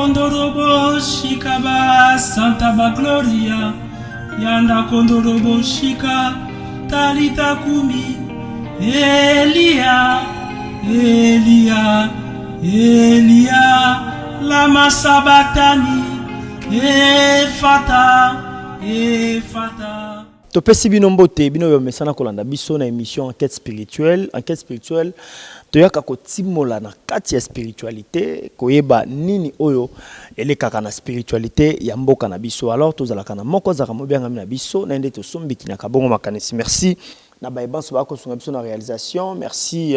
kondorobo shikaba Santa ba Gloria yanda kondorobo shika talita kumi Elia Elia Elia lama sabatani Efata Efata. Topesi bino mbote bino yo mesana kolanda biso na émission enquête spirituelle toyaka kotimola na kati ya spiritualité koyeba nini oyo elekaka na spiritualité ya mboka na biso. Alors tozalaka na moko zaka mobianga na biso na ndete sombiki na kabongo makanisi. Merci na baebanso ba ko sunga biso na réalisation. Merci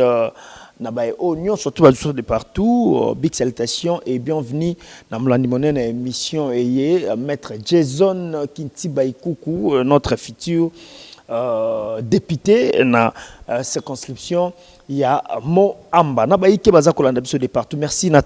na bae oignon surtout de partout. Big salutations et bienvenue na mlandi monene na émission eye maître Jason Kintiba Ikuku, notre futur député na circonscription ya Mo Amba na baike baza kolanda biso de partout. Merci na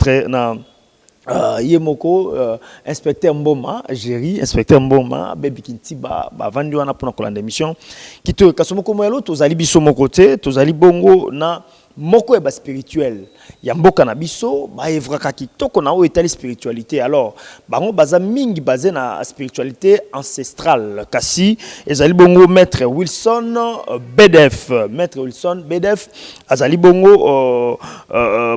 Yemoko inspecteur Mboma Géry inspecteur Mboma Baby Kintiba bavandi wana pona kolanda émission kito kasomoko moyelo tozali biso mokote tozali bongo na moko eba spirituel ya mboka na biso ba evraka kitoko na o etali spiritualité. Alors bango baza mingi basé na spiritualité ancestrale kasi ezali bongo maître Wilson BDF azali bongo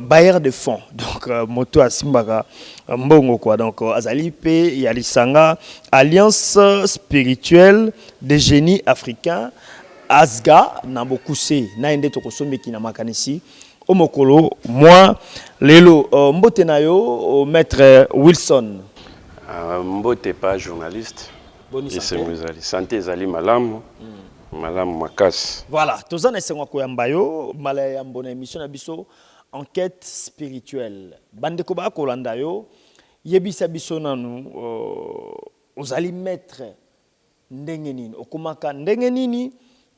bailleur de fonds donc moto asimbaka mbongo quoi donc azali pe ya lisanga alliance spirituelle des génies africains Asga na bokuse na ende tokosomeki na makanisi omokolo moi lelo mbote na yo maître Wilson mbote pas journaliste et c'est muzali santé ezali malamu malamu makasi. Voilà tozana esengwa koyamba yo mala ya mbona émission na biso enquête spirituelle bandeko ba kolanda yo yebisa biso nanu ozali maître ndenge nini okomaka ndenge nini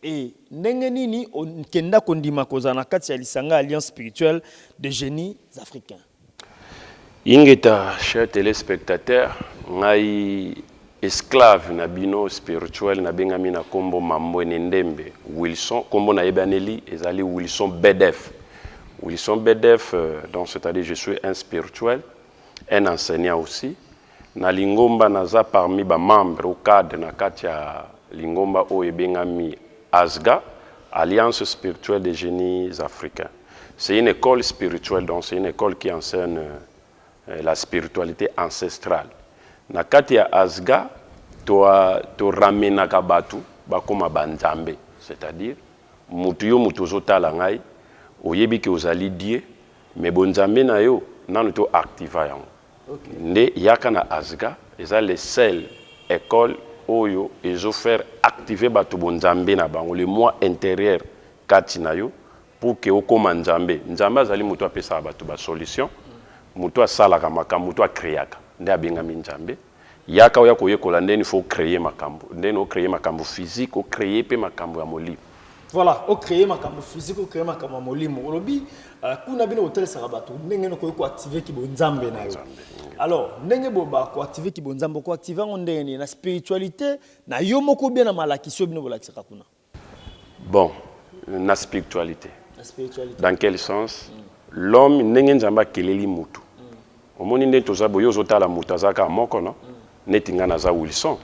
et ndenge nini kenda kondima kozana kati ya lisanga alliance spirituelle des génies africains. Ingeta chers téléspectateurs ngai esclave na bino spirituel na bengami na kombo Mambwene Ndembe Wilson kombo na yebaneli ezali Wilson BDF donc c'est-à-dire je suis un spirituel un enseignant aussi na lingomba naza parmi ba membres au cadre na kati ya lingomba o ebengami Asga, Alliance spirituelle des génies africains. C'est une école spirituelle, donc c'est une école qui enseigne la spiritualité ancestrale. Nakati ya Asga, to ramena kabatu, bakoma banzambe, c'est-à-dire mutu yo mutu zotala ngai, oyebi ke ozali die, mais bonzambe na yo nanu to activa yango. Okay. Nde yaka na Asga, eza les seules écoles oyo ezo faire activer batu bonzambe na bango le mois intérieur kati na yo pour que okoma nzambe azali mutu apesa batu ba solution mutu asalaka makambo mutu akreaka nde abengami nzambe yaka oya koyekola ndeni faut créer makambo ndeni o créer makambo physique o créer pe makambo ya molimo. Voilà, au créer makambo physique au créer makambo molimo olobi kuna bino hotel sarabatu ndenge no ko activer ki bonzambe na yo. Alors ndenge boba ko activer ki bonzambe ko activer ndenge na spiritualité na yo moko bien na malakisio bino bolakisaka kuna. Bon, na spiritualité. Dans quel sens? L'homme ndenge nzamba keleli mutu. Omoni nde tozabo yo zotala mutu azaka moko no. Netinga na za Wilson.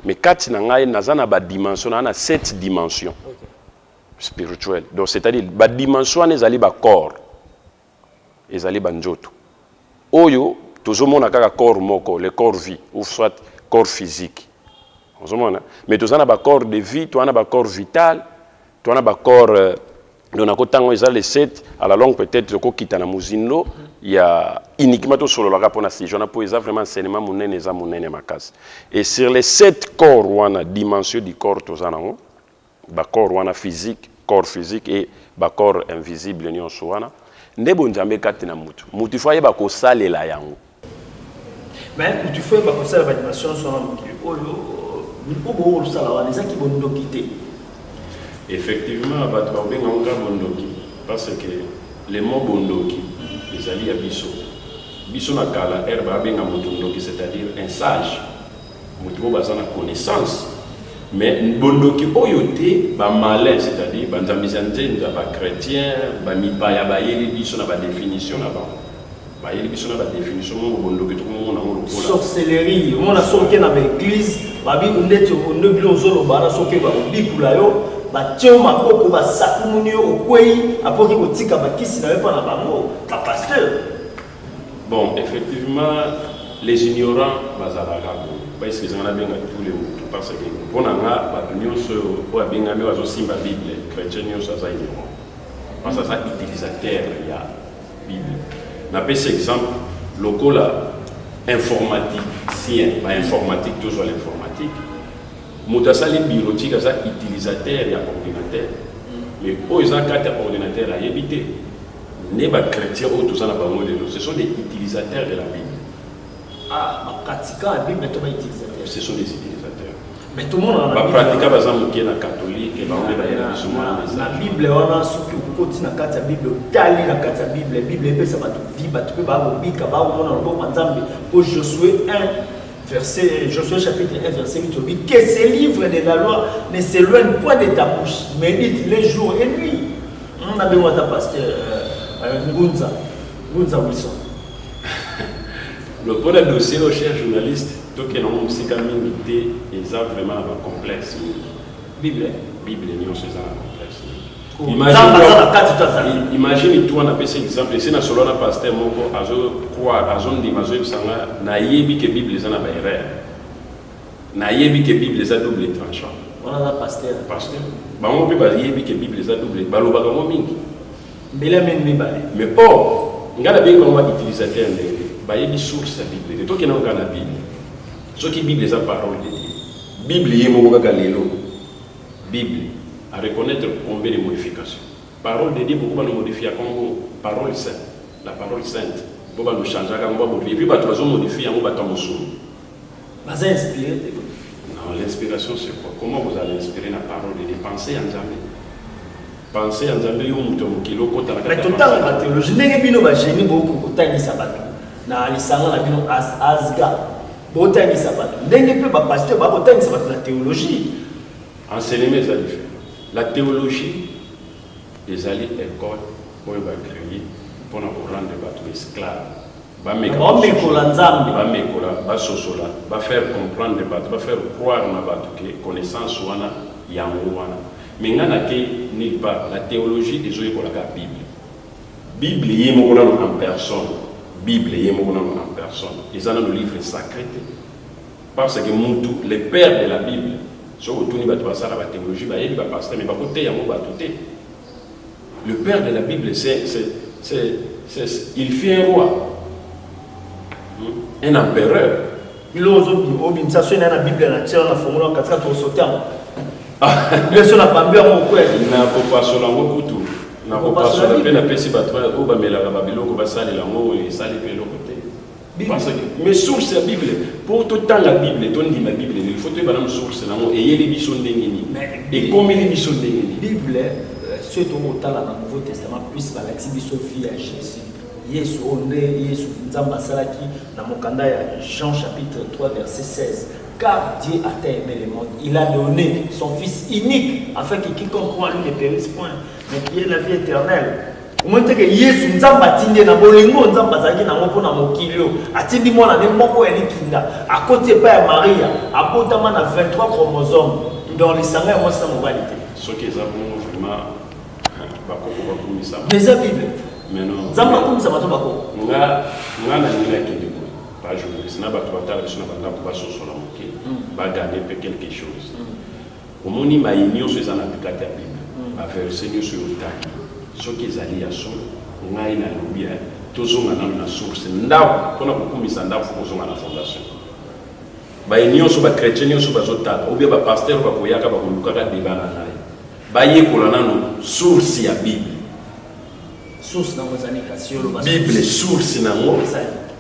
Mais kati na ngai naza na ba dimension na 7 dimensions. Okay. Spirituel. Donc c'est-à-dire ba dimension ezali ba corps. Ezali ba njoto. Oyo tozomona kaka corps moko, le corps vie ou soit corps physique. Ozomona, mais tozana ba corps de vie, toana ba corps vital, toana ba corps dona kotango ezali les 7 à la longue peut-être ko kitana muzindo il y a uniquement to solo la rapona si jona po eza vraiment enseignement munene eza munene makasi. Et sur les 7 corps wana dimension du corps tozana ngo ba corps wana physique, corps physique et ba corps invisible nyonso wana ndebo nzambe kati na mutu mutu faye ba ko salela yango mais mutu faye ba ko salela ba dimension so na mutu oyo bo sala wana ezaki bondo kité. Effectivement bato ba benga nga bondoki parce que le mot bondoki ezali ya biso na kala herba benga mutu ndoki c'est-à-dire un sage mutu bo bazana connaissance. Mais bondoki oyote ba malin c'est-à-dire banzambisante ba chrétien ba mipaya ba yeli biso na ba définition na ba ba yeli biso na ba définition mo bondo ke to mo na mo lokola sorcellerie on a soké na l'église babi ndeti ondobi ozolo bana soké ba bikula yo ba tio makoko ba sakumuni yo okwei apoki kotika ba kisi na yo pa na bango ba pasteur. Bon, effectivement les ignorants bazalaka ba est-ce que zana benga tous les jours parce que pona nga ba nyonso o benga mi wazo simba bible chrétien nyonso za ignorant parce que ça utilisateur ya bible. Na pese exemple lokola informatique sien ba informatique toujours l'informatique mutasali bureautique ça utilisateur ya ordinateur mais eux ils ont carte ordinateur à éviter ne ba chrétien ou tout ça na bango lelo ce sont des utilisateurs de la bible. Ah pratiquant la bible to ba utilisateur ce sont des utilisateurs mais tout le monde ba pratiquant par exemple qui est na catholique et ba on est là souvent la bible on a ce que côté na carte bible tali na carte bible pesa ba to vie ba to ba bika ba on na bo nzambe pour Josué 1 verset Josué chapitre 1 verset 8 dit que ces livres de la loi ne s'éloignent point de ta bouche mais médite-les jour et nuit. On a besoin de pasteur Ngunza Wilson. Le premier dossier au cher journaliste donc il y a un musique minité et ça vraiment complexe Bible non c'est ça complexe. Imagine toi on a pris exemple c'est na solo na pasteur moko azo croire azo ndi mazo sanga na yebi que Bible ça na ba erreur na yebi que Bible ça double tranchant on a pasteur ba on peut ba yebi que Bible ça double baloba ka mo mingi bela men mi balé mais ngala bien on va utilisateur ndenge ba yebi source ya Bible to kena ngana Bible ce qui Bible ça parole de Dieu Bible yemo ka lelo Bible à reconnaître combien de modifications. Parole de Dieu, beaucoup de modifier comme parole sainte. La parole sainte, beaucoup de changer comme beaucoup de puis bah tu modifier en bas ton sou. Vas inspiré. Non, l'inspiration c'est quoi? Comment vous allez inspirer la parole de Dieu? Pensez en jamais. Pensez en jamais au muto kilo kota la. Mais tout temps la théologie, n'est bino ba génie beaucoup kotani sabato. Na lisanga la bino asga. Botani sabato. N'est pe ba pasteur ba kotani sabato la théologie. Enseigner ça différent. La théologie des alliés écoles pour créer pour nous rendre les esclaves. Va faire comprendre les bateaux, va faire croire na bateau que connaissance wana yango wana. Mais ngana ke ni pas la théologie des oyo la Bible. Bible yemo en personne. Bible yemo en personne. Ils ont le livre sacré parce que mutu les pères de la Bible. So autour de la théologie, le père de la Bible, il fait un roi, un empereur. Il n'a pas sur la couteau. N'a pas sur la peine à pécer battre au Bamela Babylon, au Bassal et l'amour et ça les pélos côté. Mais source la Bible, pour tout temps la Bible, ton dit ma Bible, il faut que tu source l'amour et les bisons d'engeni. Et comme les bisons d'engeni. Bible, surtout au temps dans le Nouveau Testament, plus par l'exhibition à Jésus. Yesu onde, Yesu Nzamba Salaki, dans mon candidat Jean chapitre 3 verset 16. Car Dieu a tant aimé le monde, il a donné son Fils unique, afin que quiconque croit en lui ne périsse point, mais qu'il ait la vie éternelle. Au moins que Yesu Nzamba tinde na bolingo Nzamba zaki na moko na mokilo, atindi mwana ne moko ya likinda, à côté pas ya Maria, à botama na 23 chromosomes, dans les sangs et moi ça moralité. Ce qui est vraiment bakoko bakumisa. Mais la Bible. Mais non. Nzamba kumisa bato bako. Nga na nila kende ko. Pas journaliste na bato batala biso na banda ko baso sola moke. Ba gagner quelque chose. Au moni ma union sur na appliquer la Bible. Ba verset sur utaki. Ce qui est allié à son ngai na lobia tozonga na source ndao pona kokumisa ndao kozonga na fondation. Ba union sur ba chrétien sur ba zotata ou bien ba pasteur ba koyaka ba koluka ka débat na naye. Ba yekola nano source ya Bible. Source na mozanika siolo ba Bible source na ngo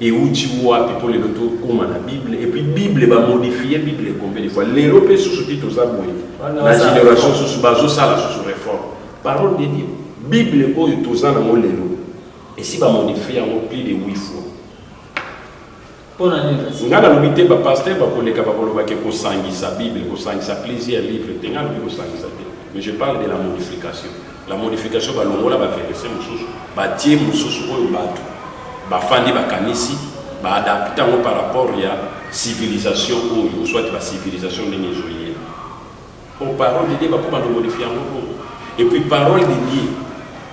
et uti wapi pour les autres comme la Bible et puis Bible va modifier Bible combien de fois lelo pe sous titre za boy la génération sous bazo sala sous réforme parole de Dieu Bible oyo tozana mo lelo et si va modifier en plus de 8 fois pona nini ngana lobité ba pasteur ba koleka ba koloba ke ko sangisa Bible ko sangisa plaisir livre tenga ko sangisa mais je parle de la modification. La modification va longola va faire c'est mususu ba tie mususu oyo bato bafandi bakanisi baadapte yango par rapport ya civilisation oyo soit civilisation ndenge ezoyela parole de Dieu bakoma no modifie yango. Et puis parole de Dieu,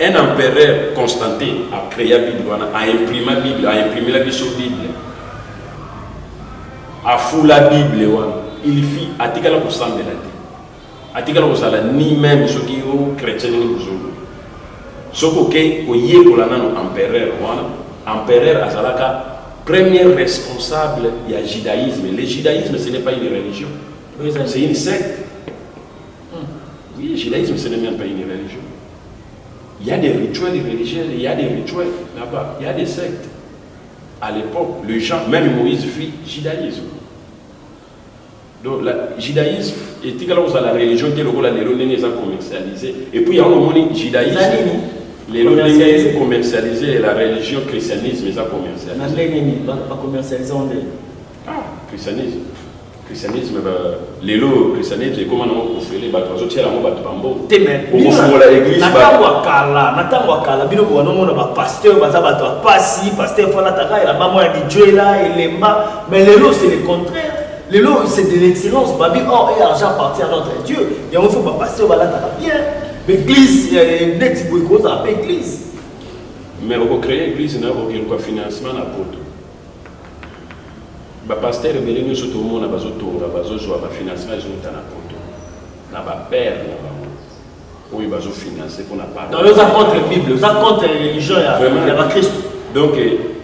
un empereur Constantin a créé la Bible, a imprimé la Bible, a imprimé la Bible, a fou la Bible, il fit article pour sembler la Bible. Article pour ça ni même ceux qui sont chrétiens ni vous autres. Sauf que au yé pour la nano empereur, empereur azalaka premier responsable du judaïsme. Le judaïsme ce n'est pas une religion, c'est une secte. Oui, le judaïsme, ce n'est même pas une religion. Il y a des rituels religieux, il y a des rituels là-bas, il y a des sectes. À l'époque, les gens, même Moïse fit judaïsme. Donc, le judaïsme, et tout à la religion qui est le commercialisé. Et puis, il y a un moment, le judaïsme, les gens commercialisé et la religion christianisme, ils ont commercialisé. Ah, christianisme. Christianisme les lots christianisme comment on fait les bateaux autres là on va bambo témé au fond la église natangwa kala bino bwana mona ba pasteur baza bato pasi pasteur fala taka la maman ya DJ là elemba mais les lots c'est le contraire les lots c'est de l'excellence babi or et argent appartient à notre Dieu il y a un faut ba pasteur bala taka bien l'église net boiko ça appelle église mais on créer église na ko financement na poto ba pasteur belé nous surtout mon na bazo tonga bazo joa ba financement ils ont na poto na ba père na ba oui bazo financer pour na pas dans les contre la Bible ça contre la religion il y a Christ donc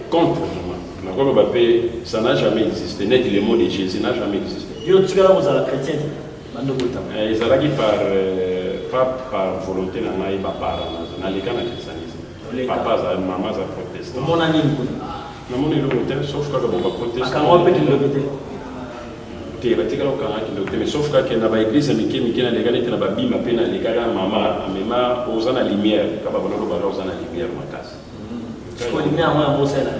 contre na ko ba paix ça n'a jamais existé net le mot de Jésus n'a jamais existé Dieu tu vas vous à la chrétienne bando bota ils allaient par volonté na ngai ba para na les kana christianisme papa za maman za protestant mon ami non le hôtel sauf que bon protestant quand on peut le hôtel te batika lo kana ki hôtel mais sauf que na ba église miki na les gars na ba bima pe na les gars mama mema ozana lumière ka ba bono ba ozana lumière makasi ko lumière moi mo sala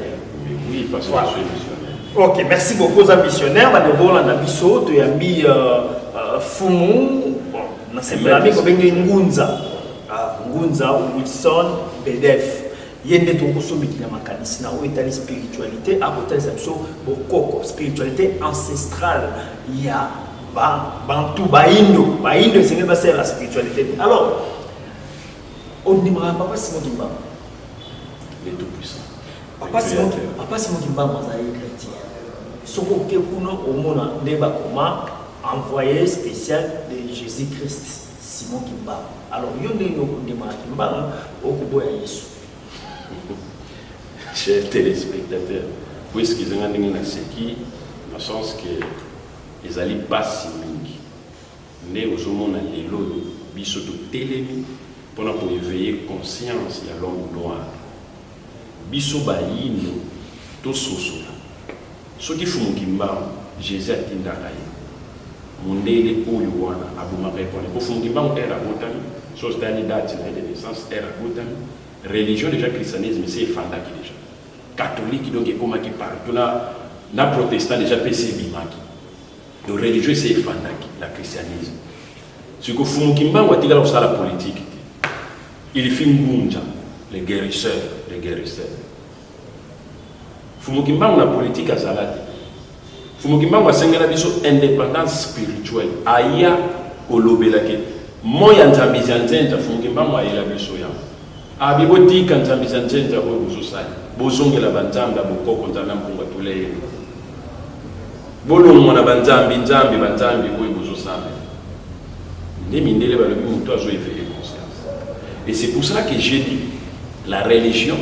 oui parce que je suis missionnaire. OK, merci beaucoup aux missionnaires ba de bolanda biso to ya bi fumu na sembla mi ko bengi ngunza Wilson Bedef yende to kusomiki na makanisi na oitali spiritualité à côté de ça bokoko spiritualité ancestrale ya bantu baindo c'est même pas la spiritualité alors on dit papa Simon Kimba les tout puissants papa Simon Kimba mazali chrétien soko ke kuno omona ndeba comment envoyé spécial de Jésus-Christ Simon Kimba alors yonde no kundima Kimba okuboya Yesu. Chers téléspectateurs, puisqu'ils ont gagné dans ce qui, dans le sens que ils allaient pas si mingi, mais aux hommes les lots, biso tout télémi, pour éveiller conscience de l'homme noir. Biso baïno, tout sosola. Ce qui font Kimba, Jésus a dit d'arrailler. Mon délai pour y voir, à vous me répondre. Pour font Kimba, on est à Botami, chose d'année date de naissance, est à Botami. Religion déjà christianisme c'est fandaki déjà catholique donc comment qui parle na protestant déjà PC bimaki donc religieux c'est fandaki la christianisme ce que fumu kimbango atika la sala politique il fait ngunja les guérisseurs fumu kimbango na politique azalati fumu kimbango asengela biso indépendance spirituelle aya kolobelake moya nzambiza nzenza fumu kimbango ayela biso ya abiboti kanzambiza nzenza ko buzosali bozongela banzamba bokoko nzana mpunga tule bolongo na banzambi ko buzosali ndemindele balobi muto azo éveiller conscience et c'est pour ça que j'ai dit la religion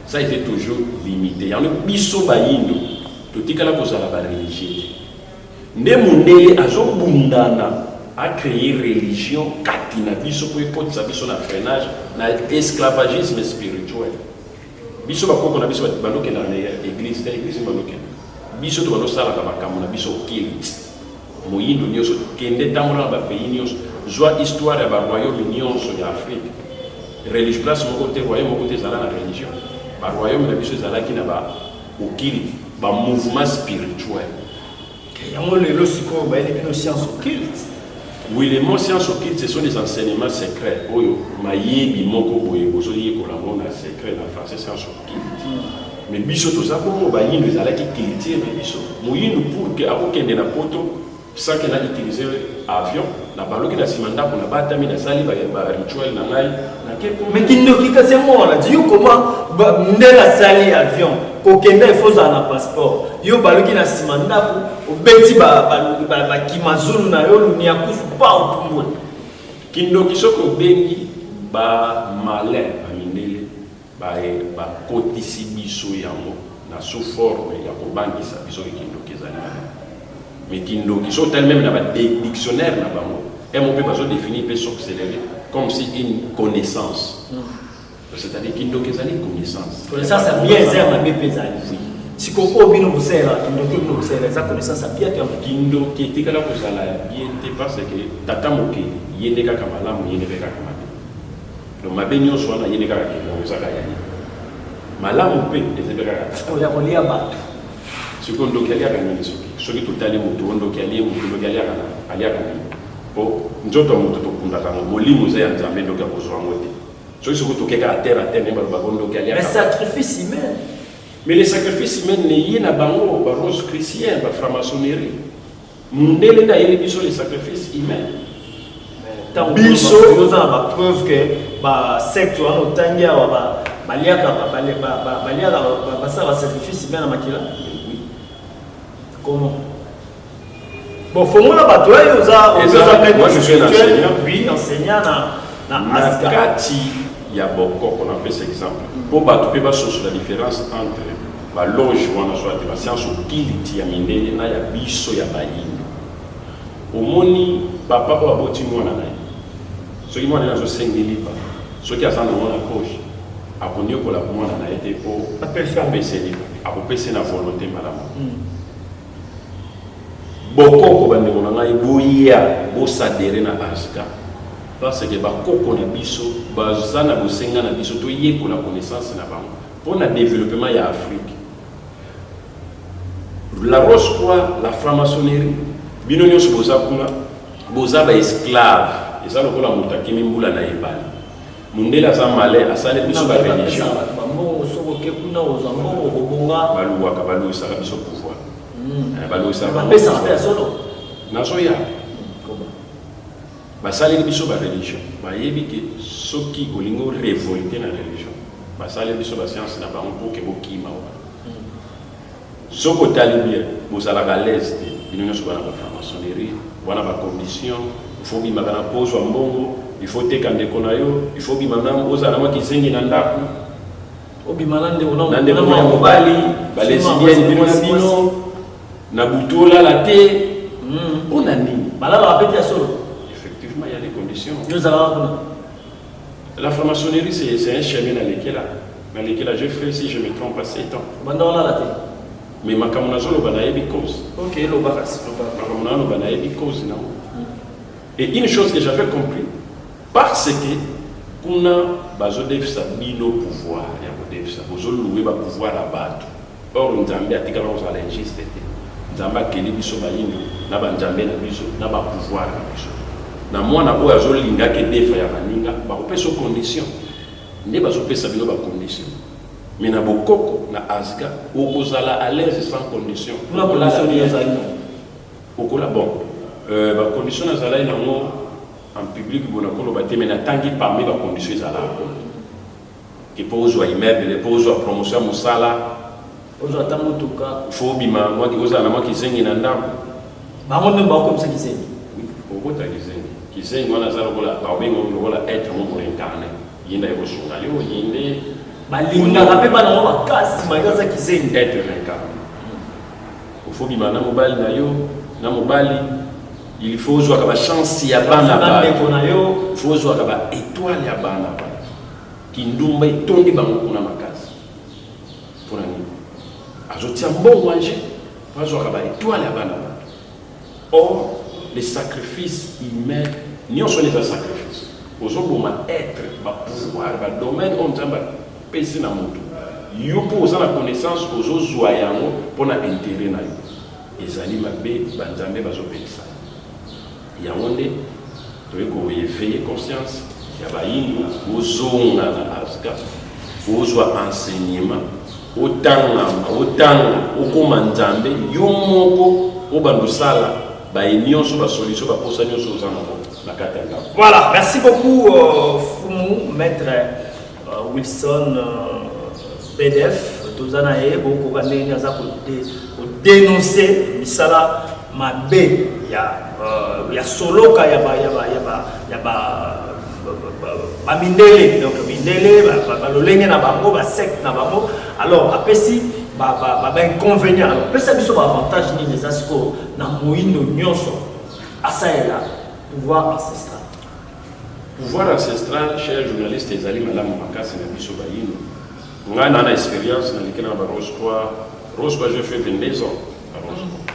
ça a été toujours limité ya biso bayindo totikala kozala ba religieux ndemundele azobundana a créé religion katina biso pour écouter biso na freinage na esclavagisme spirituel biso bakoko na biso banoke na église banoke biso to banosala ka makambo na biso kilt moyindo nyonso kende tambola ba pays nyonso joa histoire ya ba royaume nyonso ya Afrique religion place moko te royaume moko te zala na religion ba royaume na biso zalaki na ba okili ba mouvement spirituel yango lelo siko ba ele bino science occulte. Oui, les mots sciences occultes, ce sont des enseignements secrets. Oyo, mayebi moko boye, bozoye kolango na secret na français sciences occultes. mais biso to ça bon ba yindo ezala ki culture na biso moyindo pour que akokende na poto sans que na utiliser avion na baloki na simanda pour na batami na sali ba rituel na ngai na kepo mais kindo kikase mona diyo comment ndela sali avion kokende il faut un passeport yo baloki na simanda pour obeti ba kimazulu na yo lunia kufu pa otumbwe kindo kisoko bengi ba malin ba mindele ba kotisi biso yango na sous forme ya kobangisa biso kindo kezali mais kindo kiso tel même na ba dictionnaire na bango et mon peut pas définir peut s'accélérer comme si une connaissance c'est-à-dire kindo kezali connaissance ça bien zer na bepezali si ko obino busela kindo kindo busela ça connaissance bien te kindo qui était là pour ça bien parce que tata moke yende kaka malamu yende kaka mabe donc mabe nyonso wana yende kaka kindo ça kaya malamu pe ezebe kaka ko ya kolia bato sikondo kialia kana soki totali moto ondo kialia moto kialia kana alia kana po njoto moto tokunda kana molimo za ya nzambe ndo kakozwa ngote soki soko tokeka à terre nemba bagondo kialia mais sacrifice humain mais les sacrifices humains ne yena bango ba rose chrétien ba franc-maçonnerie mundele da yeli biso les sacrifices humains biso yoza ba preuve que ba secte wana otangia wa baliaka ba ça sacrifice humain na makila. Comment? Bon, faut moi là-bas, toi, moi je suis enseignant. Oui, enseignant na Askati, il y a beaucoup qu'on appelle cet exemple. Pour battre, tu peux pas sur la différence entre la loge ou la science ou qui est amené, na ya biso ya baïno. Au moni, papa ou aboti moi na naï. Ce qui moi na zo sengeli pas. Ce qui a ça dans la coche. Aponio pour la moi na été pour appeler appeler na volonté madame. Bokoko bande mona ngai boya bosadere na aska parce que bakoko na biso bazana bosenga na biso to yeko la connaissance na bango pour na développement ya Afrique la rose quoi la franc-maçonnerie bino nyonso boza kuna boza ba esclave eza lokola mutaki mimbula na ebali mundela za malais asale biso ba religion bango soko ke kuna ozango obonga baluwaka baluisa biso pouvoir balosa bapesa pe solo nazoya basali biso ba religion bayebi ke soki olingo révolter na religion basali biso ba science na bango pour que bokima wa soko talibia bozala ba leste bino nyonso bana ba franc-maçonnerie bana ba condition il faut bima kana pozo mbongo il faut teka ndeko na yo il faut bima na ozala mwa kizengi na ndako obima nande ona nande ko mobali balesibieni bino na bino na butola la terre on a ni malala apeti ya solo effectivement il y a des conditions nous allons la franc-maçonnerie c'est un chemin dans lequel je fais si je me trompe pas 7 ans bandona la terre mais makamuna zolo banayebi cause OK lo bakas makamuna no banayebi cause non et une chose que j'avais compris parce que kuna bazo defisa bino pouvoir ya ko defisa bozo louer ba pouvoir à battre or nzambe atikala ko sala injuste nzamba keli biso bayini na banzambe na biso na ba pouvoir na biso na mwana oyo azolinga ke defa ya baninga bakopesa condition nde bazopesa bino ba condition mais na bokoko na azga okozala à l'aise sans condition na condition ya zali okola bon ba condition na zala ina ngo en public bona kolo ba temena tangi parmi ba condition zala ki pozo immeuble pozo promotion musala ozo atamutuka faut bima moi ki ozala moi ki zengi na ndambo bango ne ba comme ça ki zengi okota ki zengi wana zala kola ba bengo kola être mo incarné yinda ko sunga yo yinde balinga kape bana mo bakasi magaza ki zengi être incarné faut bima na mobali na yo na mobali il faut jouer avec la chance ya bana ba il faut jouer avec la étoile ya bana ba ki ndumba itondi bango kuna makasi pour nani azotia bon manger pas jouer avec la étoile ya bana ba or les sacrifices humains ni on sont les sacrifices ozoboma être ba pouvoir ba domaine on tamba pesi na mutu yo pour ça la connaissance ozozwa yango pour na intérêt na yo ezali mabe banzambe bazopesa yango nde toyeko éveiller conscience ya bayindu ozonga na aska ozwa enseignement otanga okoma nzambe yo moko obandosala ba nyonso ba solution ba posa nyonso ozango na kata ya ndako. Voilà, merci beaucoup Fumu maître Wilson PDF tozana ye beaucoup kandeni aza ko dénoncer misala mabe ya soloka ya ba mindele donc mindele ba lolenge na bango ba secte na bango alors apesi ba inconvénient alors pesa biso ba avantage ni les asiko na moindo nyonso asaela pouvoir ancestral. Pouvoir ancestral, chers journalistes, ezali malamu makasi na biso bayino. Nga na expérience na likena ba Rose Croix, j'ai fait 22 ans à Rose Croix.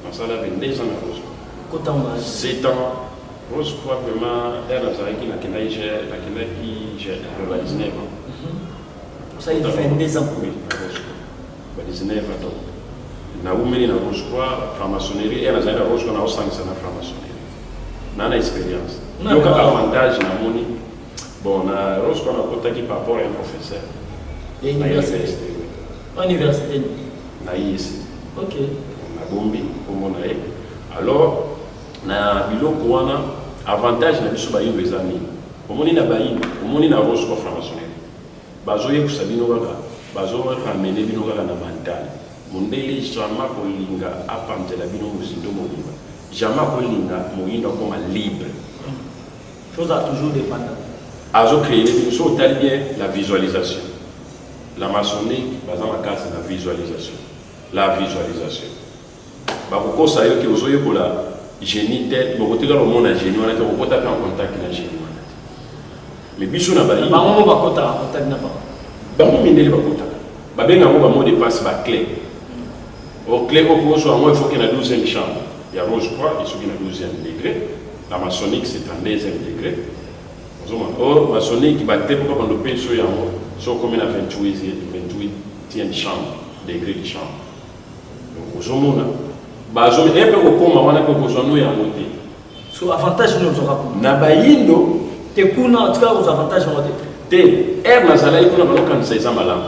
Na sala 22 ans à Rose Croix. Kota on a 7 ans Rose Croix vraiment era zaraki na kina ije na kina ki je le 19 ans. Ça il fait 22 ans oui, à Rose Croix. 19 ans donc. Na umeni na Rose Croix, franc-maçonnerie era zara Rose Croix na osangisa na franc-maçonnerie. Na expérience. Donc avantage na moni bon na Rose Croix na kota ki par rapport à un professeur. Et université. Université. Na IEC. OK. Na bombi comme on a. Alors na biloko wana avantage na biso bayino ezami omoni na bayino omoni na Rose Croix franc-maçonnerie bazoye kusabino kaka bazo ramene bino kaka na mental mondele jamais kolinga apantela bino muzindo mobimba jamais kolinga moyindo koma libre chose a toujours dépendant azo créer bino so tali bien la visualisation la maçonnerie bazama kasa na visualisation bakokosa yo ke ozoye kola génie tel bokotika lo mona génie wana te okota pe en contact na génie wana mais biso na bali bango bakota en contact na bango mindeli bakota babenga ngo ba mot de passe ba clé au clé au poso en il faut qu'il y ait 12e chambre il y a Rose Croix il faut qu'il y ait 12e degré la maçonnique c'est 32e degré or maçonnique ba te pour quand on peut so yango so comme na 28e chambre degré de chambre donc ozomona bazo epe kokoma wana ko kozano ya moté so avantage nous aura na bayindo te kuna tuka aux avantages moté te nazala ikuna balokanisa eza malamu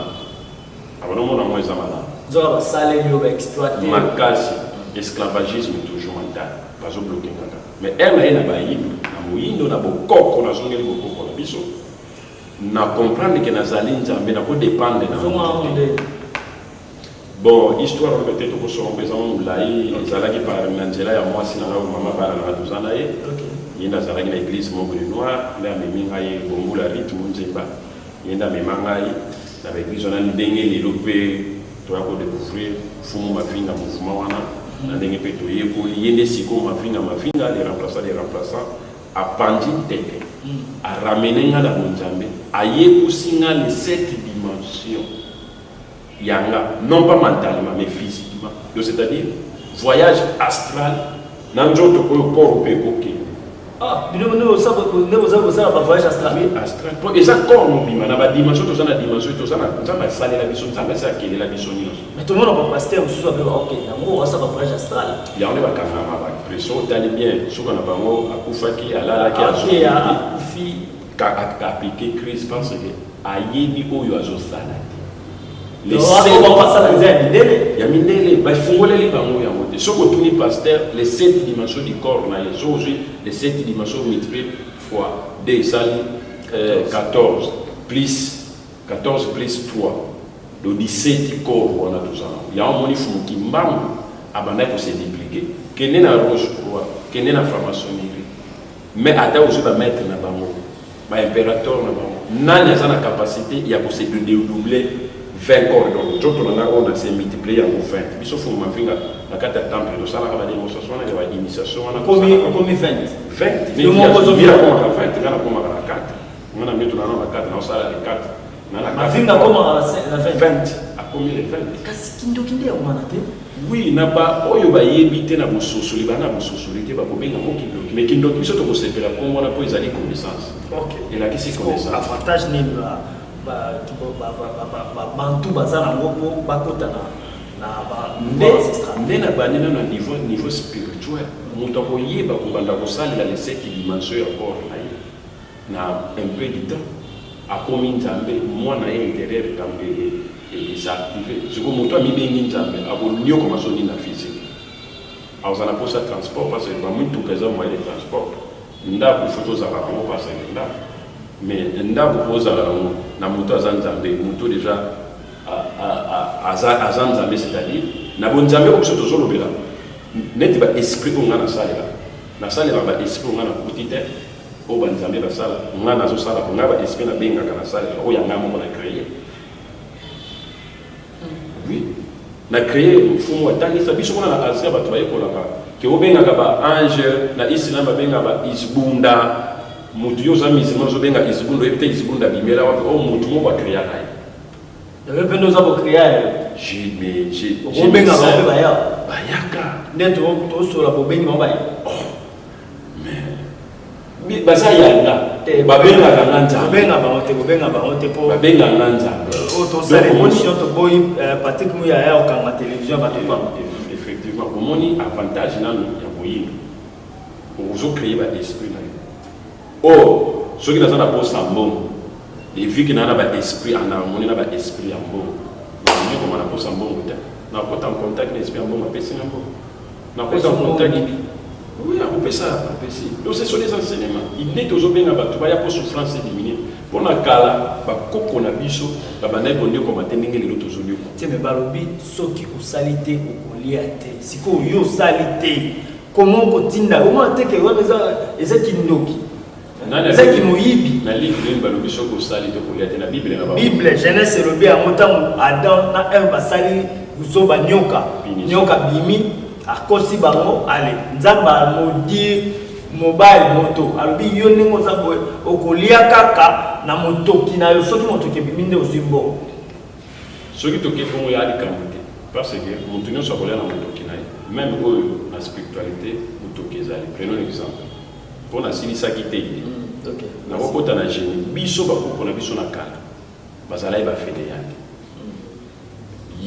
abanomona mo eza malamu zora basale yo ba exploiter makasi esclavagisme toujours mental bazo bloquer kaka mais na bayindo na moyindo na bokoko na zongeli bokoko na biso na comprendre que nazali nzambe na ko dépendre na bon histoire peut-être que so représente mulai ezalaki par nanzela ya mwasi na mama bana na dozana ye yenda zalaki na église Mongre Noir na meminga ye bongola rythme nzemba yenda memanga ye na église na ndenge lelo pe to ya ko découvrir fumu mafinga mouvement wana na ndenge pe to yekoli yende siko mafinga les remplaçants a pandi tete a ramener nga na bonzambe aye kusinga les 7 dimensions yanga non pas mentalement mais physiquement c'est-à-dire voyage astral nanjoto ko corps pe koke bino ça ba voyage astral astral pour exactement mobima na ba dimension to sana dimension to sana nzamba salela biso nzamba sa kelela biso nyonso mais tout le monde pas pasteur ou soit OK nango ça ba voyage astral ya on ba kangama ba pression tali bien soka na bango akufaki alala ki akufi ka appliquer crise parce que ayebi oyo azosala les il y a mindele ba fungoleli bango ya mote soko tuni pasteur les 7 dimensions du corps na yeso les 7 dimensions multipliées fois 2 sali 14 plus 3 do 17 corps on a tout ça il y a un moni fuki mbam abana ko se dupliquer kene na Rose Croix kene na franc-maçonnerie mais ata aussi ba mettre na bango ba impérateur na bango nani a la capacité ya ko se doubler 20 corps donc joto na on a se multiplier en 20 biso fu mafinga na kata temple do sala kaba démonstration na ba initiation na comme 20 mais mo ko zobira ko na 20 ngana ko na 4 ngana mitu na 4 na sala 4 na la mafinga ko na 20 a komi les 20 kasi kindokinde ya mana te oui na ba oyo ba yebite na bososoli bana bososoli te ba ko benga ko kindoki mais kindoki biso to ko sepela ko mona po ezali connaissance OK et la qui connaissance avantage ni bantu baza nango po bakota na nde na bandi na niveau spirituel moto akoyeba kobanda kosalela les 7 dimensions ya corps na ye na un peu du temps akomi nzambe mwana ye intérieur kambe activé ce que moto ami bengi nzambe akonyo comme soni na physique azana pour ça transport parce que ba mutu kaza moyen de transport ndako photo za ka ko passa ndako mais ndako poza na moto azana nzambe moto déjà azana nzambe c'est-à-dire na bon nzambe ko soto zolo bela net ba esprit ko ngana sala na sala ba esprit ngana kutite o ba nzambe ba sala ngana zo sala ko ngaba esprit na benga kana sala o ya ngamo na créer oui na créer mfumo wa tangisa biso kona na Asia ba tubaye kola ba ke obenga ka ba ange na Islam ba benga ba isbunda mutu yo za mizima zo benga isbunda epte isbunda bimela wa o mutu mo ba créer na le pendo za bo créer j'ai obenga ba ba ya bayaka neto to so la bo bengi mo ba mais basa yanga babenga kanza benga ba ote po babenga kanza to cérémonie to boy Patrick Muya ya okanga télévision ba to effectivement komoni avantage nanu ya boyinga ozo créer ba esprit na oh soki na sana po sambon et vu que na ba esprit en harmonie na ba esprit en bon ni ko na po sambon ta na ko en contact na esprit en bon ma pesi na ko na ko en contact oui on peut ça on peut si donc ce sont des enseignements il n'est toujours bien là tu vas y avoir souffrance diminuer pour na kala ba koko na biso ba bana ko ndio ko matendenge le loto zolio tiens mais balobi soki osalite okolia te siko yo salite comment ko tinda au moins te ke wana eza kindoki eza kimoyibi na livre balobi soki osalite okolia te na bible na ba bible Genèse lobi a motamu Adam na Eve basali uzoba nyoka bimi akosi bango ale nzamba modi mobile moto alobi yo nengo za boye okolia kaka na motoki na yo soki motoki biminde ozimbo soki toke bongo ya likamute parce que moto nyonso akolia na motoki na ye même oyo na spiritualité motoki ezali prenons l'exemple pour na silisaki te na kokota na génie biso bakoko na biso na kala bazalai bafede yake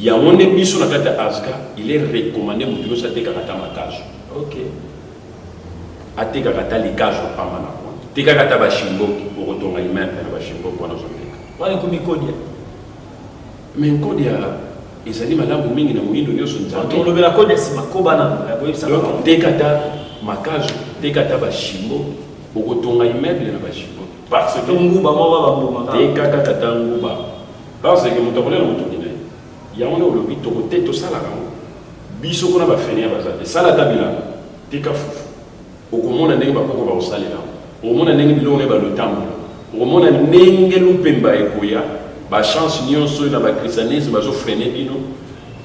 yango nde biso na kati ya Azga il est recommandé moto nyonso atekaka ta makazo atekaka ta likazo pamba na kwa tekaka ta bashimboki okotonga immeuble na bashimboki wana ozoteka wana komi kodia mais kodia ezali malamu mingi na moyindo nyonso nzambe tolobela kodia sima kobana boyebisa donc teka ta makazo teka ta bashimbo okotonga immeuble na bashimboki parce que nguba mo ba bambuma tekaka ta nguba parce que moto akolela moto yango na olobi tokote tosalaka ngo biso kuna bafenia baza te sala ta bilanga tika fufu okomona ndenge bakoko bakosalela okomona ndenge biloko ne balotambola okomona ndenge lupemba ekoya bachance nyonso na bakristianisme bazofrene bino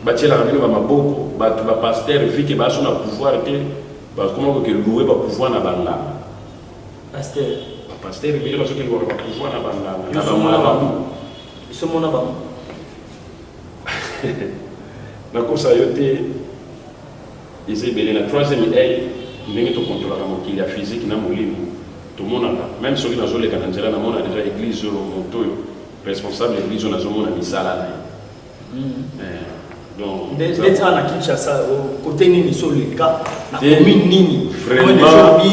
batielaka bino bamaboko bato bapaster vike baso na pouvoir te bakoma koke loue bapouvoir na banganga bapaster ebele bazokelwaka bapouvoir na banganga na bamalabamu isomona bango nakosa yo te eza ebele na troisième œil ndenge tokontrolaka mokili ya physique na molimo tomonaka même soki nazoleka na nzela namona déjà église oyo moto oyo responsable église oyo nazomona misala na ye donc ndeti ana Kinshasa kote nini soleka na commune nini vraiment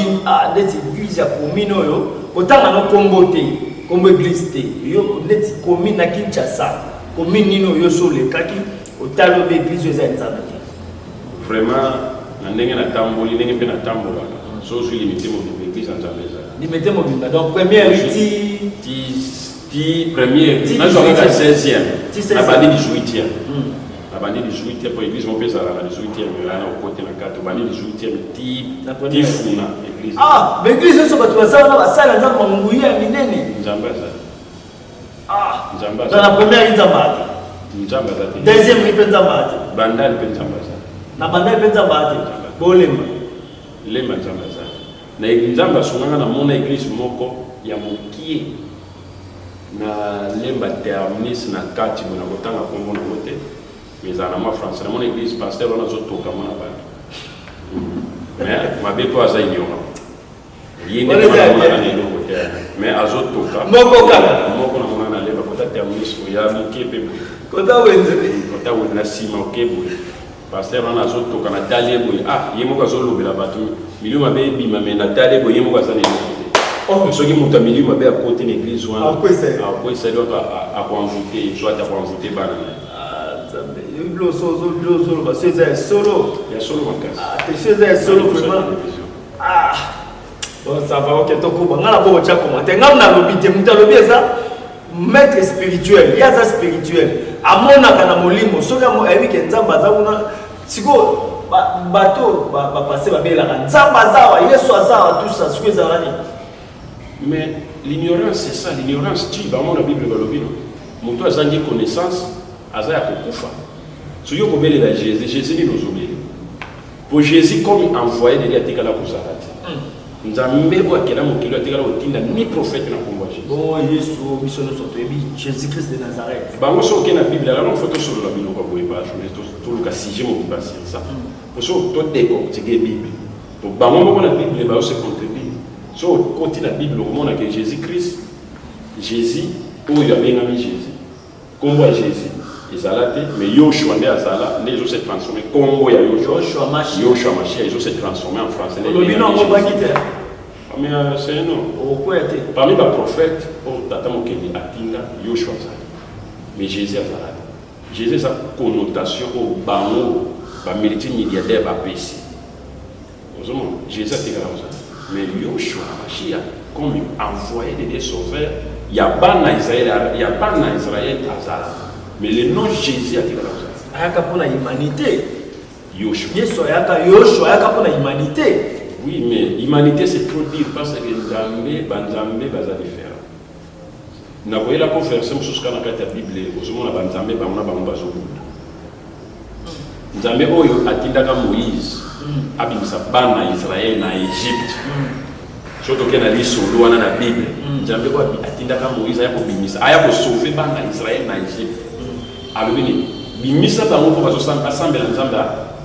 ndeti église ya commune oyo otanga no kombo te kombo église te yo ndeti commune na Kinshasa commune nino yo solekaki otalo be église eza nzambe vraiment na ndenge na tamboli ndenge pe na tambolaka so je limité mon église en nzambe eza limité mobimba donc première ti première na zo ka 16e na bandi 18e na bandi 18e pour église mon pesa na 18e là na côté na kato bandi 18e ti funa église l'église so batu basala na basala nzambe mungu ya minene nzambe eza dans la première nzamba deuxième ripe nzamba bandali pe nzamba na bandali pe nzamba bolema lema nzamba na nzamba sunganga na mona église moko ya mokie na lemba terminus na kati bona kotanga kombo na kote mais en ma français na mona église pasteur on a zotoka mona ba mais mabe to aza ignorant yende na lelo kote mais azotoka moko kala moko na mona na lemba kota terminus ya mokie pe kota wenze na sima okebo pasteur on a zotoka na talebo yemo ka zolobela batu milio mabe bima me na talebo yemo ka sana ceux qui m'ont amené ma belle à côté de l'église, après c'est donc à convoquer, soit à convoquer banane. solo, c'est solo. Il y a solo en cas. C'est solo vraiment. Ah, bon, ça va, ok, tu comprends. On a beau dire comment. Tu as lobby, tu as lobby ça. Maître spirituel, il y a ça spirituel. À mon akana molimo, so ka mo ebi ke nzamba za kuna siko bateau ba passer ba bela ka nzamba za yesu aza tout ça ce que ça rani. Mais l'ignorance c'est ça, l'ignorance tu ba mon Bible ba lobby. Moto azangi connaissance aza ya kokufa. So yo ko bela la Jésus ni nous oublier. Pour Jésus comme envoyé de l'atika la kozarati. Nzambe ko akela mokilo atika la otinda ni prophète na komba Jésus. Bon Yesu missiono soto ebi Jésus-Christ de Nazareth. Ba mo so ke na Bible la non photo sur la Bible ko boye page mais tout le cas si je m'occupe passer ça. Pour so to déco c'est Bible. To ba mo na Bible ba se contribue. So continue la Bible au monde que Jésus-Christ Jésus oyo abengami Jésus. Kombo Jésus. Ezalate mais Yoshua nde azala les gens se transformé kombo ya Yoshua Mashiach ils se transformé en français le nom on va quitter mais c'est non au quoi était parmi les prophètes on tata mokeli atinga Yoshua azala mais Jésus azala Jésus sa connotation au bango ba militaire milliardaire ba pesi ozoma Jésus atinga azala mais Yoshua Mashiach comme envoyé des sauveurs il y a pas na Israël azala. Mais le nom Jésus a été là. Ayaka pour la humanité. Yoshua. Yoshua ayaka pour la humanité. Oui, mais humanité c'est trop dire parce que Nzambe, Banzambe, baza différent. Na voyé la conversion sur ce qu'on a la Bible, au moment où Banzambe, Bamona, Bamona, Bazobunda. Nzambe oyo atindaka Moïse, abimisa bana Israël na Égypte. Surtout qu'il y a des solo dans la Bible. Nzambe oyo atindaka Moïse ayako bimisa, ayako sauver bana Israël na Égypte. Alors, bimisa bango pour assemble Nzambe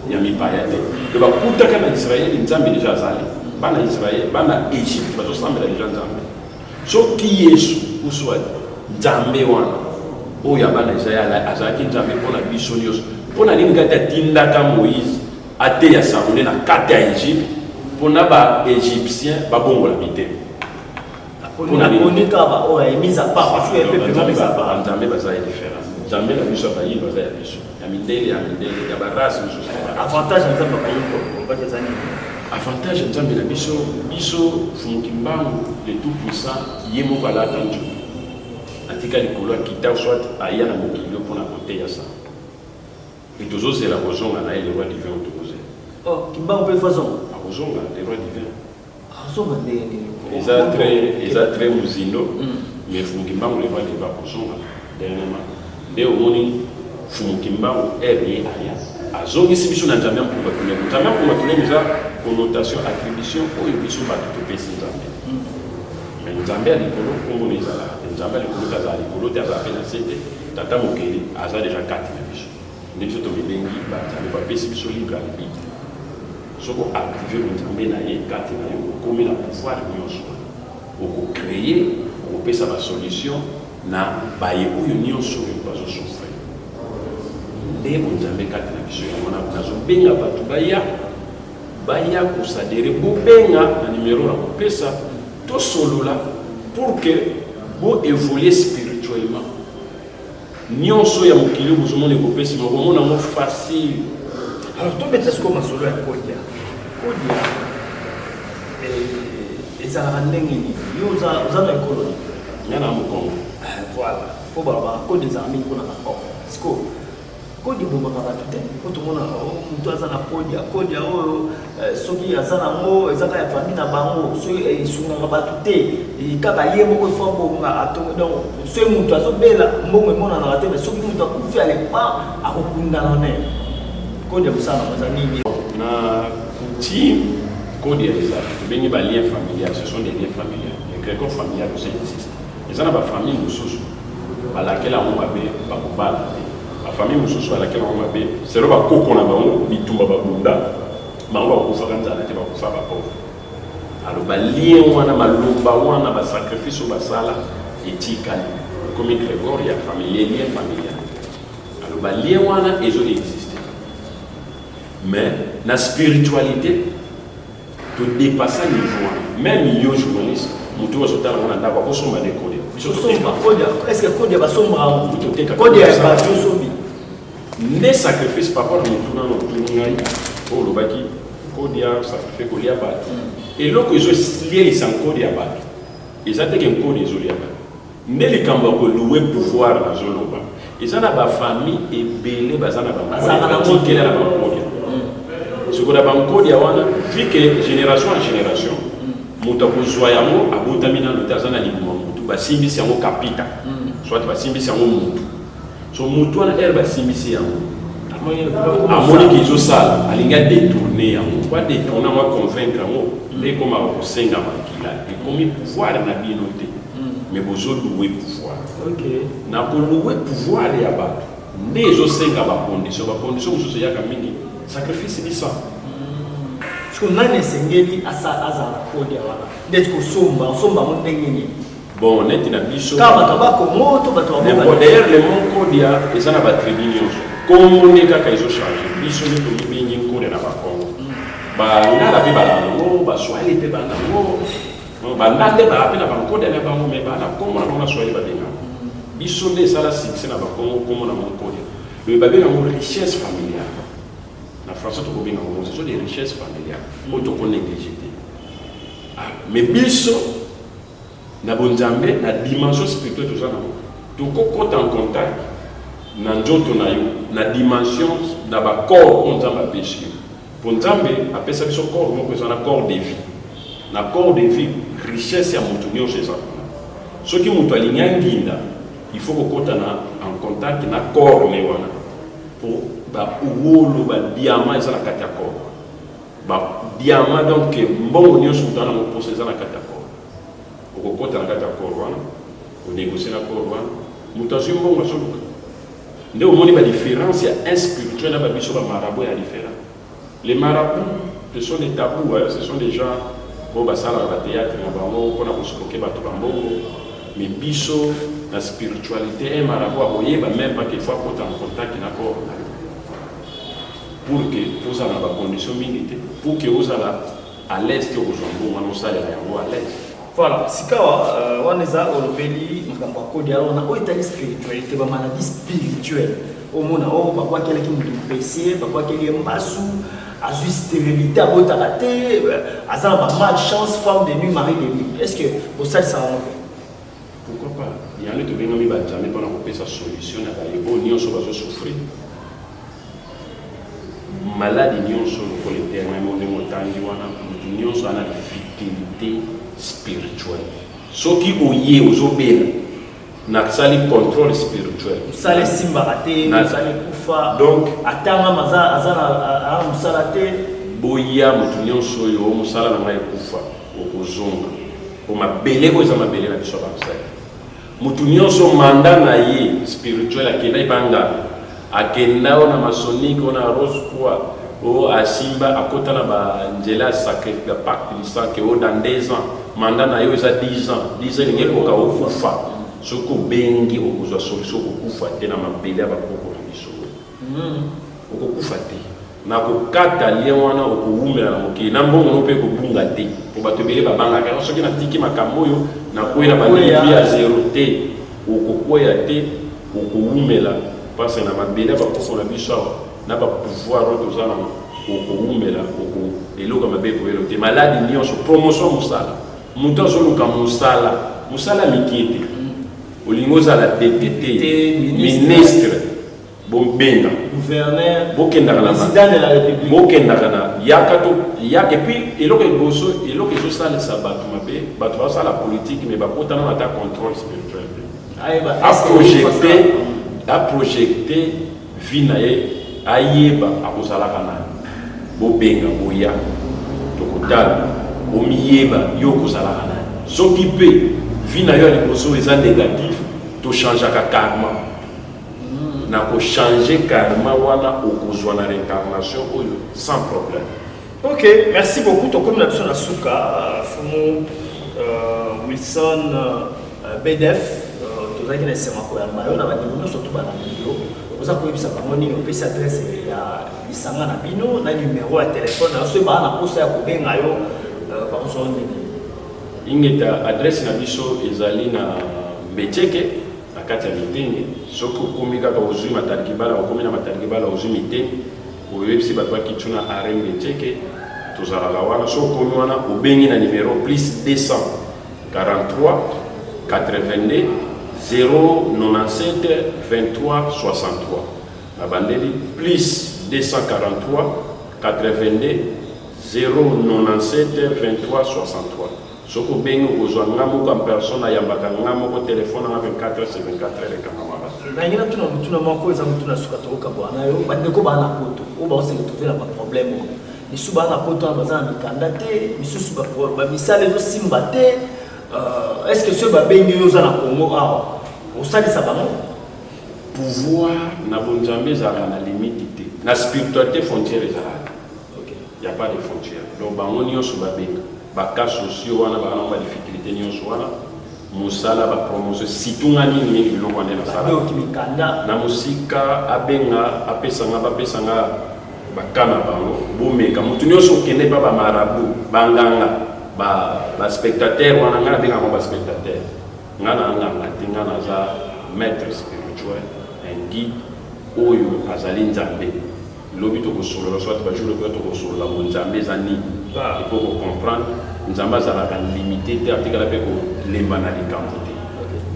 ya mipaya te. Le bakutaka na Israël Nzambe déjà azali. Bana Israël, bana Égypte bazosambela déjà Nzambe. So ki Yesu uswa Nzambe wana. Oya bana Israël azaki Nzambe pona biso nyos. Pona nini kata tindaka Moïse ate ya samune na kata ya Égypte pona ba égyptien babongola bité. Pona nini ka ba oya mise à part parce que Nzambe ba Nzambe baza différent. Jamais la mission a eu la mission. Il y a des races. Avantage en termes de avantage en termes de la mission, Biso, Fumukimbangu, le tout puissant, Yemo Bala Tanjo. Antika Likolo, Kita, soit Ayana Mokilo pour la côté à ça. Et tous autres, c'est la raison, on a les rois divins autorisés. Oh, Kimbangu peut façon. La raison, les rois divins. Ils ont très musino, mais Fumukimbangu, les rois divins, pour son dernièrement. Dès au monde, Fumukimbangu est lié à rien. A zone ici, nous n'avons jamais pour battre. Nous avons pour battre déjà connotation, attribution, pour une mission battre tout pays Nzambe. Mais Nzambe a l'écolo, comme on est là. Nzambe a l'écolo, t'as l'écolo, t'as la peine à céder. Tata Mokeli, a déjà 4 mission. Nous sommes tombés bengi, Nzambe pas pays mission libre à l'ébit. Ce qu'on a activé Nzambe naïe, 4 naïe, comme il a pouvoir de nous pour créer, pour faire sa solution. Na baye oyo nyonso bazo souffrir nde Nzambe kati na biso yango nazo benga bato baya kosadere bobenga na numéro na kopesa to solola pour que bo évoluer spirituellement nyonso ya mokili bozomona ekopesi mokomona mo facile. Alors to betsa sko masolo ya kodia ezalaka ndenge nini yo oza na ekolo yana mokongo. Voilà. Pour avoir code des amis qu'on a encore. C'est quoi? Code du moment quand tu t'es. Quand tout le monde a, toi ça n'a code ya ceux qui a ça n'a mot, ça a famille n'a pas mot, ceux qui sont dans la battuté, et quand il y a beaucoup de fois pour donc ceux qui ont ça belle, bon mais mon en raté, mais ceux qui ont fait aller pas à beaucoup dans l'air. Code de ça n'a pas ni na coutume code ya ça. Bien les liens familiaux, ce sont des liens familiaux. Les crécots familiaux aussi existent. Ils ont une famille mususu à laquelle on va bakubala. La famille mususu à laquelle on va c'est le bakoko na bango bitumba babunda. Bango bakufa kanza na te bakufa ba pauvre. Alors ba lien wana malumba wana ba sacrifice basala etikali. Comme Grégoire ya famille lien familial. Alors ba lien wana ezo existe. Mais la spiritualité te dépasse niveau même yo journaliste mutu ozotala ngana ndako akosomba nde kode biso toteka est-ce que kode basomba toteka kode ya basombi nde sacrifice par rapport mutu nano tungai oyo olobaki kode ya sacrifice kolia bato eloko ezolielisa nkode ya bato eza teke nkode ezolia bato nde likambo ya koluwe pouvoir nazoloba eza na bafamille ebele baza na batikela na bankodia sikoyo na bankodia wana vike génération en génération moto akozwa yango abotami nano te aza na libuma mutu basimbisi yango kapita soit basimbisi yango mutu so mutu wana ere basimbisi yango amoniki ezosala alingi adetourne yango adetourne yango aconvaincre yango nde ekomaka kosenga makila ekomi pouvoir na bino te mais bozoluwe pouvoir na koluwe pouvoir ya bato nde ezosenga bacondition mosusu eyaka mingi sacrifice bisa siko nani esengeli aza kode ya wana ndeti kosomba mo ndenge nini bon neti na biso kaka bato bakongo to bato d'ailleurs le mot kodia eza na batribu nyonso kongo nde kaka ezochange biso nde tomibengi nkode na bakongo bangala mpe balango baswahili mpe balango bandande baa mpe na bankode na bango me bana kongo na bango na swahili babengaka biso nde esala succès na bakongo kongo na monkodia loye babengango richesse familiale na français tokobenga ngo ce sont des richesses familiales oyo tokonéglige te mais biso na bonzambe na dimension spirituelle toza nango tokokota en contact na nzoto na yo na dimension na bacorps oyo nzambe apesi yo mpo nzambe apesa biso corps moko eza na corps de vie na corps de vie richesse ya moto nyonso eza kuna soki moto alingi anginda il faut kokota en contact na corps ne wana po bawolo badiama eza na kati ya corps badiama donc mbongo nyonso moto wana moposa eza na kati ya corps okokota na kati ya corps wana onégocie na corps wana moto azwi mbongo azoluka nde omoni badifférence ya inspirituel na babiso bamarabout ya différent les marabouts ce sont des tabous ce sont des gens oyo basalaka bathéâtre na bango mpona kosokoke bato bambongo mais biso na spiritualité un marabout akoyeba même pas qu'il faut akota en contact na corps na yo pour que ozala na bacondition mingi te pour que ozala à l'aise te kozwa mbongo wana osalela yango à l'aise voilà sikawa wana eza olobeli makambo ya kode ya wana oyo etali spiritualité bamaladi spirituelle omona oyo bakwakelaki moto mpese bakwakeli ye mbasu azwi stérilité abotaka te aza na bamalchance femme de nuit mari de nuit est ce que osalisaka ngo te pourquoi pas yango tobengami bajame mpona kopesa solution na baye oyo nyonso bazosouffrir maladi nyonso lokola eternemo ndenge otangi wana motu nyonso ana difficulté spirituelle soki oye ozobela nasali contrôle spirituel osala esimbaka te osala ekufa donc atangama aza na mosala te boya motu nyonso oyo mosala na ngai ekufa okozonga po mabele oyo eza mabele na biso ya basali motu nyonso manda na ye spirituel akenda ebanga akenda oyo na masonique oyo na rose croix oyo asimba akota na banzela ya sacrifice ya pacte du sang ke oyo dans 2 ans manda na yo eza 10 ans elingi ekoka okufa soki obengi okozwa solution okokufa te na mabele ya bakoko na biso okokufa te na kokata lien wana okowumela na mokili na mbongo no mpe ekobunga te po bato ebele babangaka soki natiki makambo oyo nakwei na balivi ya zero te okokwea te okowumela parce na mabele ya bakoko na biso awa na bapouvoir oyo toza na okowumela eloko mabe ekoyelo te maladi nyonso promotion mosala moto azoluka mosala mikie te olingi ozala député ministre bombenga gouverneur bokendaka président de la république bokendaka na yaka to ya et puis eloko eboso eloko ezosalisa bato mabe bato basala politique mais bakotana na ta contrôle spirituel aprojecte vie na ye ayeba akozalaka nani bobenga boya tokotala omiyeba yo okozalaka nani soki mpe vie na yo ya liboso eza négatif tochangeaka karma na kochange karma wana okozwa na réincarnation oyo sans problème. Ok, merci beaucoup. Tokomi na biso na suka fumu Wilson BDF tozalaki na esema koyamba yo na bandeko nyonso to bana bino oza koyebisa bango nini opesi adresse ya lisanga na bino na numero ya telefone na so ebaa na posa ya kobenga yo bakozwa nini ingeta adresse na biso ezali na Mbeteke na kati ya Mitenge soko komi kaka ozwi Matarikibala okomi na Matarikibala ozwi Mitenge oyebisi bato bakituna are Mbeteke tozalaka wana soko komi wana obengi na numéro plus 243 82 097 23 63 na bandeli plus 243 82 097 23 63 soko bengi ozwa ngamo comme personne yambaka ngamo téléphone na 24/24 kama mama na ngina tuna mako za mtu na suka toka bwana yo bandeko bana poto oba osenge trouver na problème misu bana poto abazana mikanda te misu ba misale zo simba te est-ce que ce ba bengi yo za na Congo awa osali sa bango pouvoir na bonjambe za na limite te na spiritualité frontière ezala il y a pas de frontière donc bango nyonso ba benga ba cas sociaux wana ba na difficulté nyonso wana musala ba promotion situnga nini mingi biloko wana na sala okimikanda na musika abenga apesanga bakana bango bomeka mutu nyonso okende pa ba marabu banganga ba spectateur wana ngana benga ba spectateur ngana tinga na za maître spirituel un guide oyo azali nzambe lobi to kosolola soit ba jour to kosolola mo nzambe zani il faut comprendre nzambe azalaka limité te atikala pe ko lemba na likambo te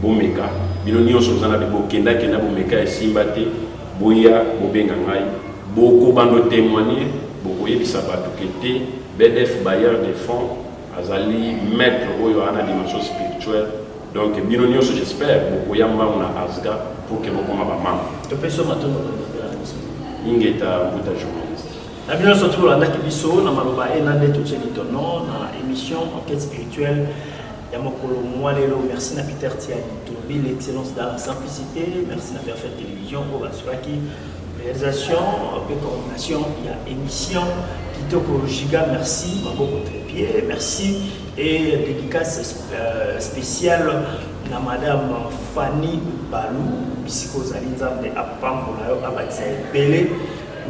bomeka bino nyonso zana be bokenda kenda bomeka esimba te boya bobenga ngai boko bando témoigner boko yebisa bato kete BDF bailleur de fonds azali maître oyo ana dimension spirituelle donc bino nyonso j'espère boko yamba na Asga pour que bokoma ba mama to peso matono ingeta mbuta journaliste na bino so tuko landa kibiso na maloba enande to tseli tono na émission enquête spirituelle ya mokolo mwalelo. Merci na Peter Tiani Tourbi, l'excellence dans la simplicité. Merci na Perfect Télévision pour Basuraki réalisation et coordination. Il y a émission Kitoko Giga. Merci Maboko Trépied. Merci et dédicace spéciale na Madame Fanny Balou bisiko zalinza de apambo na yo abatsa belé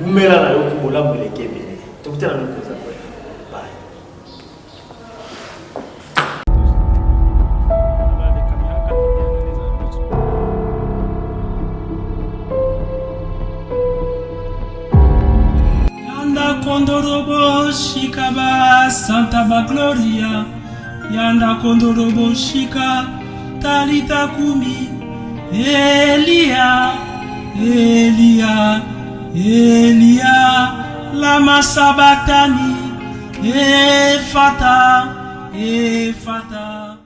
umela na yo kubola muleke belé tokutana na koza kwa bye. Yanda kondorobo shikaba Santa Bagloria, yanda kondorobo shika Talita kumi, Elia, Elia, Elia, lama sabatani, Efata, Efata.